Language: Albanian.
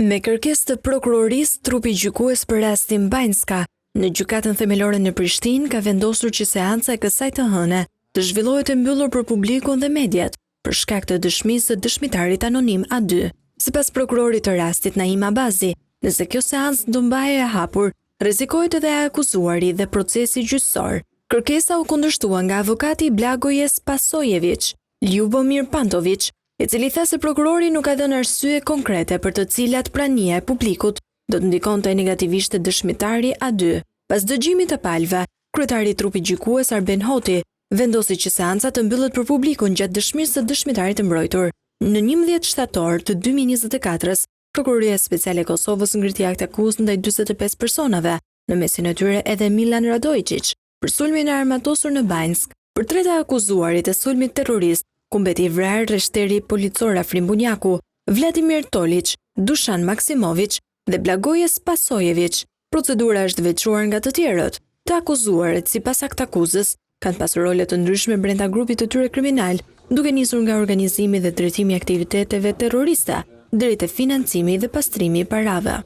Me kërkesë të prokurorisë, trupi gjykues për rastin Banjska në gjykatën themelore në Prishtinë ka vendosur që seanca e kësaj të hëne të zhvillohet e mbyllur për publikun dhe mediat për shkak të dëshmisë së dëshmitarit anonim A2. Sipas prokurorit të rastit Naim Abazi, nëse kjo seancë do mbahej e hapur, rrezikohet edhe akuzuari dhe procesi gjyqësor. Kërkesa u kundërshtua nga avokati i Blagojes Pasojević, Ljubomir Pantović, i cili tha se prokurori nuk ka dhënë arsye konkrete për të cilat prania e publikut do të ndikonte negativisht te dëshmitari A2. Pas dëgjimit të palëve, kryetari i trupit gjykues Arben Hoti vendosi që seanca të mbyllet për publikun gjatë dëshmisë së dëshmitarit të mbrojtur. Në 11 shtator të 2024-s, Prokuroria Speciale e Kosovës ngriti akt akuzë ndaj 45 personave, në mesin e tyre edhe Milan Radojčić, për sulmin e armatosur në Banjsk. Për treta akuzuarit e sulmit terrorist, ku mbeti i vrarë rreshteri policor Afrim Bunjaku, Vladimir Tolić, Dušan Maksimović dhe Blagojes Pasojević. Procedura është veçuar nga të tjerët. Të akuzuarit, sipas aktakuzës, kanë pasur role të ndryshme brenda grupit të tyre kriminal, duke nisur nga organizimi dhe drejtimi i aktiviteteve terroriste, deri te financimi dhe pastrimi i parave.